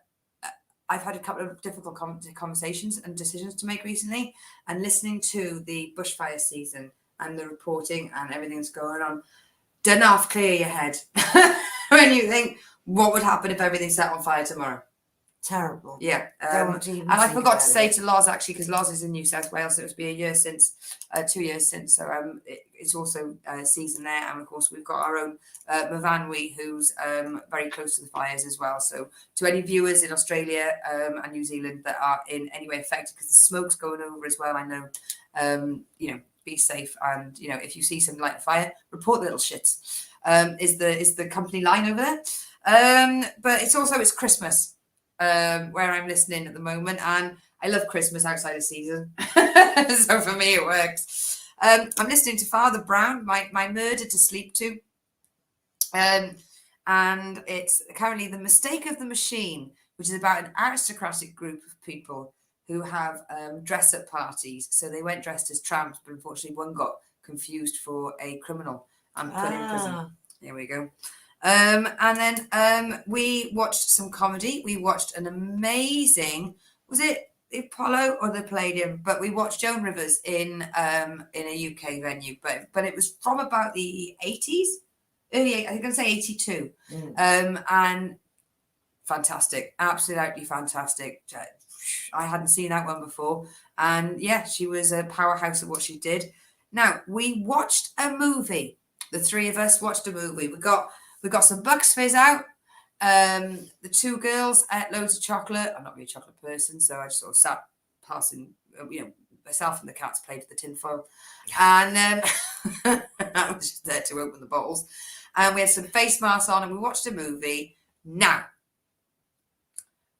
I've had a couple of difficult conversations and decisions to make recently, and listening to the bushfire season and the reporting and everything that's going on. Don't half clear your head when you think, what would happen if everything set on fire tomorrow? Terrible. Yeah. Don't want to even and I think forgot to about say it. to Loz, actually, because Loz is in New South Wales, so it must be 2 years since. So it's also season there. And of course, we've got our own Myfanwy, who's very close to the fires as well. So to any viewers in Australia and New Zealand that are in any way affected, because the smoke's going over as well, I know, be safe. And, if you see something like a fire, report the little shits, is the company line over there. But it's Christmas. Where I'm listening at the moment, and I love Christmas outside of season, so for me it works. I'm listening to Father Brown, my murder to sleep to, and it's currently The Mistake of the Machine, which is about an aristocratic group of people who have dress-up parties. So they went dressed as tramps, but unfortunately one got confused for a criminal and put in prison. There we go. And then we watched some comedy. We watched an amazing, was it the Apollo or the Palladium? But we watched Joan Rivers in a UK venue, but it was from about the 80s, I think I'd say 82. And fantastic, absolutely fantastic. I hadn't seen that one before. And yeah, she was a powerhouse at what she did. Now, we watched a movie. The three of us watched a movie. We got some Bucks Fizz out. The two girls ate loads of chocolate. I'm not really a chocolate person, so I just sort of sat passing, myself and the cats played with the tinfoil. And I was just there to open the bottles. And we had some face masks on and we watched a movie. Now,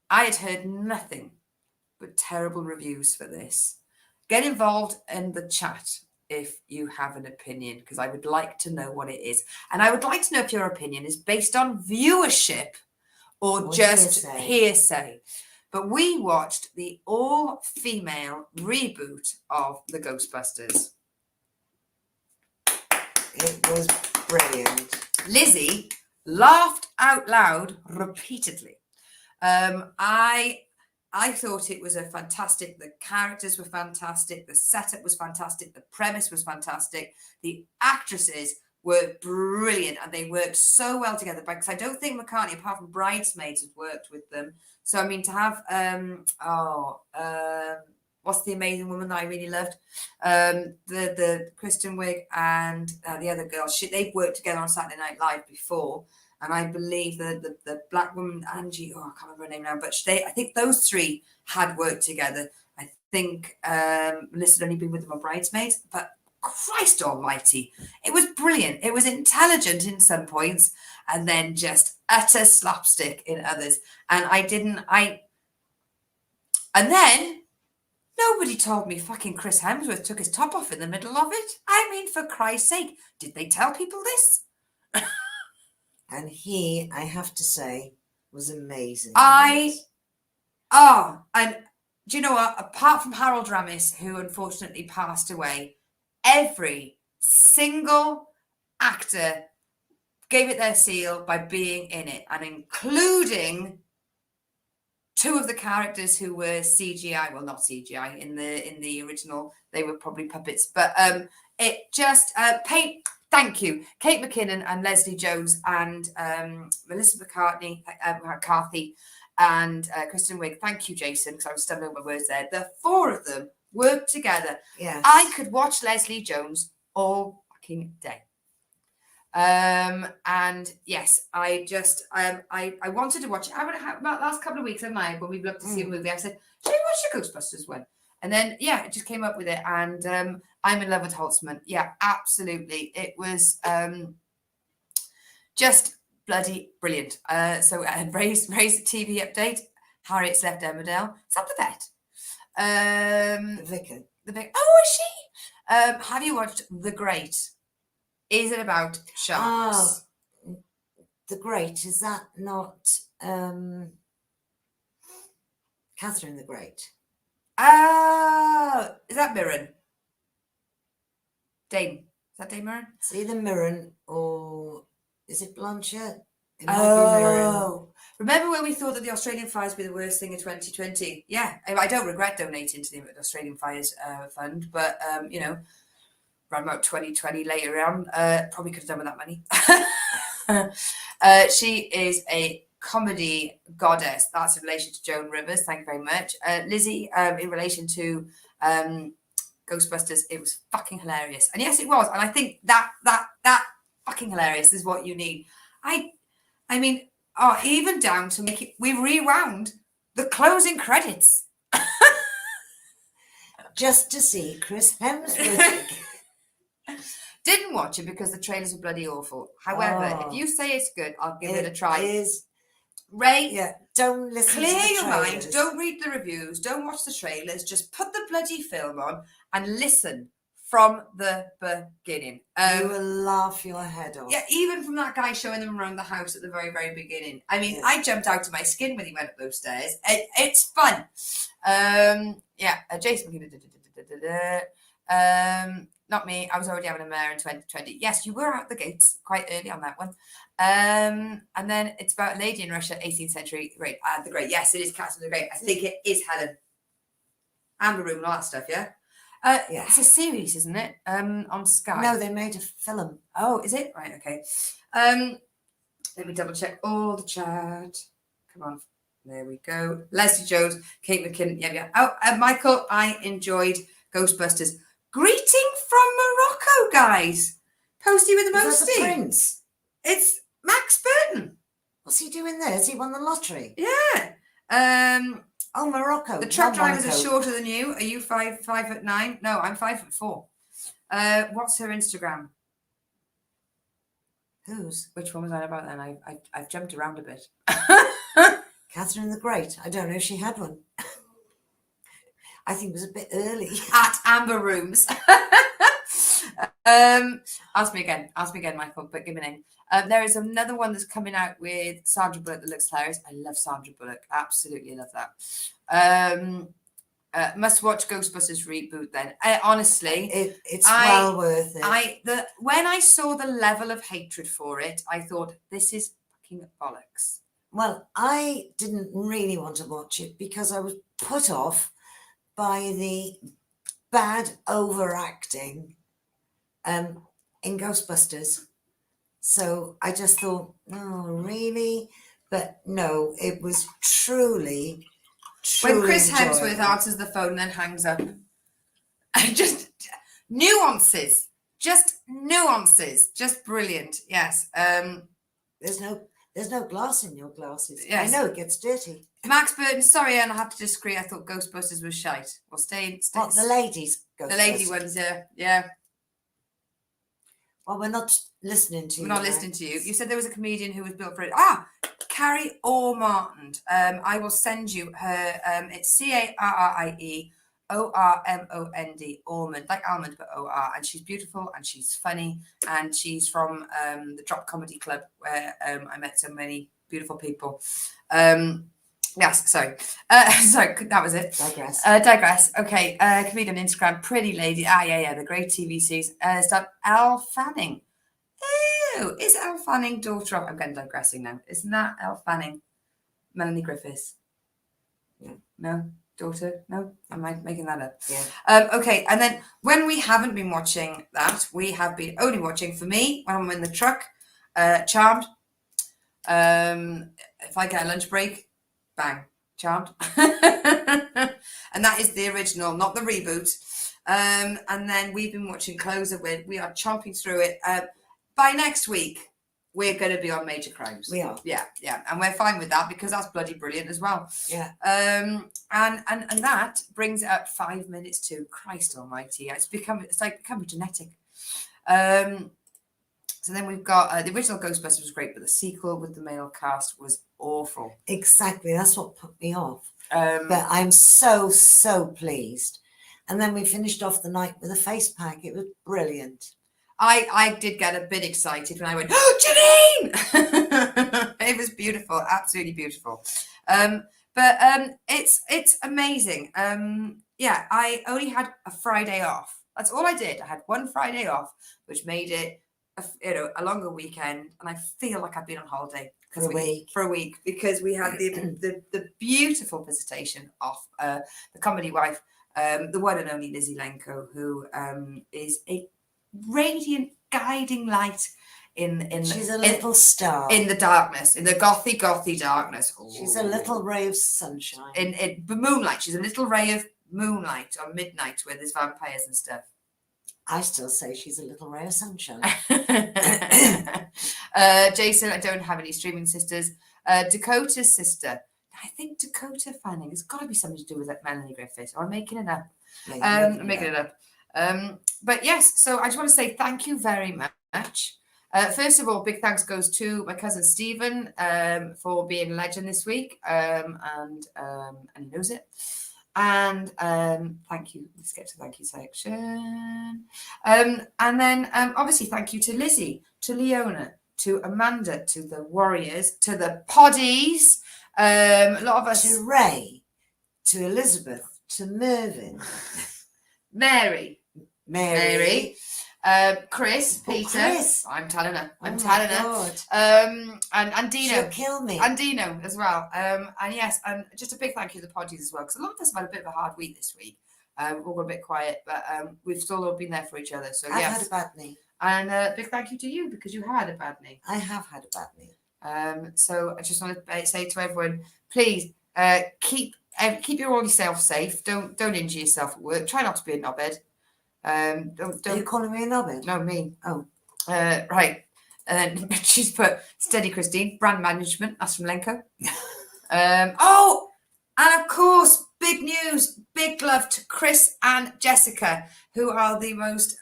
I had heard nothing but terrible reviews for this. Get involved in the chat if you have an opinion, because I would like to know what it is. And I would like to know if your opinion is based on viewership or just hearsay. But we watched the all-female reboot of The Ghostbusters. It was brilliant. Lizzie laughed out loud repeatedly. I thought it was fantastic. The characters were fantastic. The setup was fantastic. The premise was fantastic. The actresses were brilliant and they worked so well together, because I don't think McCartney, apart from Bridesmaids, had worked with them. So, I mean, to have, what's the amazing woman that I really loved? The Kristen Wiig and the other girl, they've worked together on Saturday Night Live before. And I believe the black woman, Angie, I can't remember her name now, but I think those three had worked together. I think Melissa had only been with them on Bridesmaids, but Christ almighty, it was brilliant. It was intelligent in some points and then just utter slapstick in others. And and then nobody told me fucking Chris Hemsworth took his top off in the middle of it. I mean, for Christ's sake, did they tell people this? And he, I have to say, was amazing. And do you know what? Apart from Harold Ramis, who unfortunately passed away, every single actor gave it their seal by being in it, and including two of the characters who were CGI. Well, not CGI in the original; they were probably puppets. But it just thank you, Kate McKinnon and Leslie Jones and Melissa McCarthy and Kristen Wiig. Thank you, Jason, because I was stumbling over my words there. The four of them worked together. Yes. I could watch Leslie Jones all fucking day. And yes, I just I wanted to watch it. I would have last couple of weeks, haven't I, when we've looked to see a movie, I said, should we watch the Ghostbusters one? And then it just came up with it, and I'm in love with Holtzman. Yeah, absolutely. It was just bloody brilliant. So Ray's TV update. Harriet's left Emmerdale. It's at the vet. The vicar. Oh, is she? Have you watched The Great? Is it about sharks? the Great, is that not Catherine the Great? Oh, is that Mirren? Dame. Is that Dame Mirren? It's either Mirren or is it Blanchett? It might be Mirren. Oh, remember when we thought that the Australian fires would be the worst thing in 2020? Yeah, I don't regret donating to the Australian Fires Fund, but you know, around about 2020 later on, probably could have done with that money. She is a comedy goddess. That's in relation to Joan Rivers. Thank you very much, Lizzie. In relation to Ghostbusters, it was fucking hilarious, and yes, it was. And I think that fucking hilarious is what you need. I mean, even down to make it, we rewound the closing credits just to see Chris Hemsworth. Didn't watch it because the trailers were bloody awful. However, if you say it's good, I'll give it a try. It is. Ray, Yeah, don't listen clear to the your trailers. mind. Don't read the reviews. Don't watch the trailers. Just put the bloody film on and listen from the beginning. You will laugh your head off. Yeah, even from that guy showing them around the house at the very, very beginning. I mean, I jumped out of my skin when he went up those stairs. It's fun. Jason. Not me. I was already having a mare in 2020. Yes, you were out the gates quite early on that one. And then it's about a lady in Russia, 18th century. Great. The Great. Yes, it is Catherine the Great. I think it is Helen. Amber Room and all that stuff, yeah? Yeah. It's a series, isn't it? On Sky. No, they made a film. Oh, is it? Right, okay. Let me double check all the chat. Come on. There we go. Leslie Jones, Kate McKinnon. Yeah. Oh, Michael, I enjoyed Ghostbusters. Greeting from Morocco, guys. Posty with the Is that the mosty. Prince? It's Max Burton. What's he doing there? Has he won the lottery? Yeah. Oh, Morocco. The truck not drivers are Monaco. shorter than you. Are you 5'9"? No, I'm 5'4". What's her Instagram? Whose? Which one was I about then? I've jumped around a bit. Catherine the Great. I don't know if she had one. I think it was a bit early. At Amber Rooms. Ask me again, Michael, but give me a name. There is another one that's coming out with Sandra Bullock that looks hilarious. I love Sandra Bullock. Absolutely love that. Must watch Ghostbusters reboot then. Honestly, it's well worth it. When I saw the level of hatred for it, I thought, this is fucking bollocks. Well, I didn't really want to watch it because I was put off by the bad overacting in Ghostbusters. So I just thought, oh, really? But no, it was truly When Chris enjoyable. Hemsworth answers the phone and then hangs up. Just nuances. Just brilliant. Yes. There's no glass in your glasses. Yes. I know it gets dirty. Max Burton, sorry, and I have to disagree. I thought Ghostbusters was shite. Well, stay. What, the ladies? The lady ones, yeah. Well, we're not listening to you. We're not now. listening to you. You said there was a comedian who was built for it. Carrie Ormond. I will send you her. It's CarrieOrmond, Ormond, like almond, but OR. And she's beautiful and she's funny. And she's from the Drop Comedy Club, where I met so many beautiful people. Yes, sorry. Sorry, that was it. Digress. Okay. Comedian on Instagram, pretty lady. Yeah. The great TV series. It's got Elle Fanning. Ew, is Elle Fanning daughter of? I'm getting digressing now. Isn't that Elle Fanning? Melanie Griffiths. No, daughter. No, am I making that up? Yeah. Okay, and then when we haven't been watching that, we have been only watching, for me, when I'm in the truck, Charmed. If I get a lunch break, bang, Charmed. And that is the original, not the reboot. And then we've been watching Closer. We are chomping through it. By next week, we're going to be on Major Crimes. We are. Yeah. And we're fine with that because that's bloody brilliant as well. Yeah. And that brings it up 5 minutes to Christ Almighty. It's becoming genetic. So then we've got the original Ghostbusters was great, but the sequel with the male cast was awful. Exactly. That's what put me off. But I'm so pleased. And then we finished off the night with a face pack. It was brilliant. I did get a bit excited when I went, oh, Janine! It was beautiful, absolutely beautiful. But it's amazing. Yeah, I only had a Friday off. That's all I did. I had one Friday off, which made it a longer weekend, and I feel like I've been on holiday For a week. because we had the beautiful visitation of the comedy wife, the one and only Lizzie Lenko, who is a radiant guiding light in She's a little star. in the darkness, in the gothy darkness. She's a little ray of sunshine. In moonlight. She's a little ray of moonlight on midnight where there's vampires and stuff. I still say she's a little ray of sunshine. Jason, I don't have any streaming sisters. Dakota's sister. I think Dakota Fanning. It's got to be something to do with that Melanie Griffith. Or I'm making it up. I'm making it up. But yes, so I just want to say thank you very much. First of all, big thanks goes to my cousin Stephen for being a legend this week, and he knows it. And thank you. Let's get to thank you section. And then obviously thank you to Lizzie, to Leona, to Amanda, to the Warriors, to the Poddies. A lot of us. To Ray, to Elizabeth, to Mervyn, Mary. Chris, Peter. Chris. I'm telling her. I'm Oh telling my her. God. And Dino. She'll kill me. And Dino as well. And yes, and just a big thank you to the Poddies as well, because a lot of us have had a bit of a hard week this week. We've all got a bit quiet, but we've still all been there for each other. So I've yes. had a bad knee. And big thank you to you, because you had a bad knee. I have had a bad knee. So I just want to say to everyone, please keep your yourself safe. Don't injure yourself at work. Try not to be a knobhead. Don't. Are you calling me a knobhead? No, me. Oh. Right. And then she's put steady Christine, brand management. That's from Lenko. Oh, and of course, big news, big love to Chris and Jessica, who are the most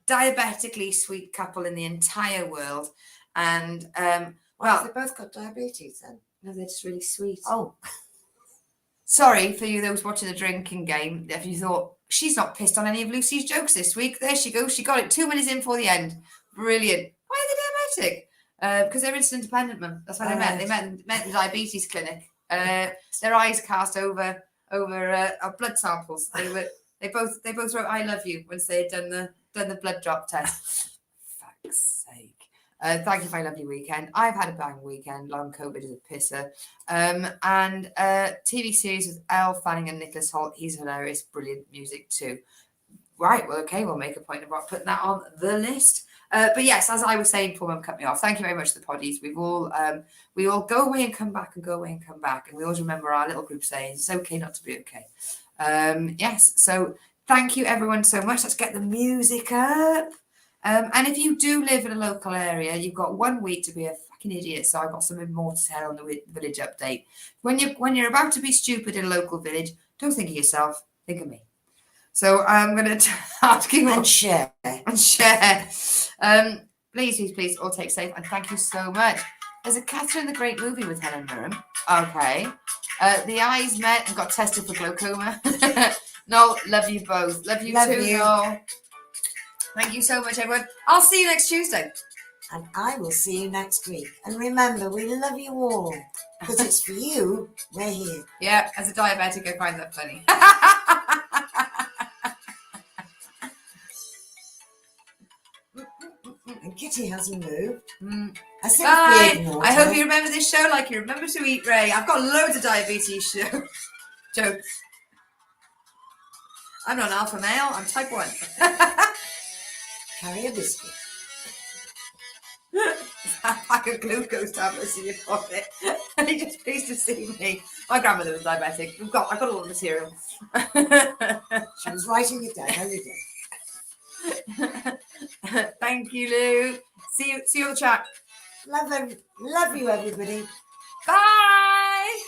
diabetically sweet couple in the entire world. And well, they both got diabetes then. no, they're just really sweet. Oh, sorry for you, those watching the drinking game. If you thought she's not pissed on any of Lucy's jokes this week, there she goes. She got it 2 minutes in for the end. Brilliant. Why are they diabetic? Because they're insulin dependent, man. That's what they met. They met in the diabetes clinic. Their eyes cast over our blood samples. They both wrote "I love you" once they had done the blood drop test. Fuck's sake. Thank you for a lovely weekend. I've had a bang weekend. Long COVID is a pisser. And TV series with Elle Fanning and Nicholas Hoult. He's hilarious. Brilliant music too. Right. Well, okay. We'll make a point about putting that on the list. But yes, as I was saying before Mum cut me off, thank you very much to the Poddies. We all go away and come back and go away and come back. And we always remember our little group saying, it's okay not to be okay. Yes. So thank you everyone so much. Let's get the music up. And if you do live in a local area, you've got 1 week to be a fucking idiot. So I've got something more to tell on the village update. When you're about to be stupid in a local village, don't think of yourself, think of me. So I'm going to ask you and share. Please, all take safe, and thank you so much. There's a Catherine the Great movie with Helen Mirren. Okay. The eyes met and got tested for glaucoma. Noel, love you both. Love you too, Noel. Thank you so much, everyone. I'll see you next Tuesday. And I will see you next week. And remember, we love you all. Because it's for you, we're here. Yeah, as a diabetic, I find that funny. And Kitty hasn't moved. Bye. I hope you remember this show like you remember to eat, Ray. I've got loads of diabetes jokes. I'm not an alpha male. I'm type 1. Carry a biscuit. A pack of glucose tablets in your pocket. You're just pleased to see me. My grandmother was diabetic. I've got all the material. She was writing it down every day. Thank you, Lou. See you on the chat. Love you, everybody. Bye.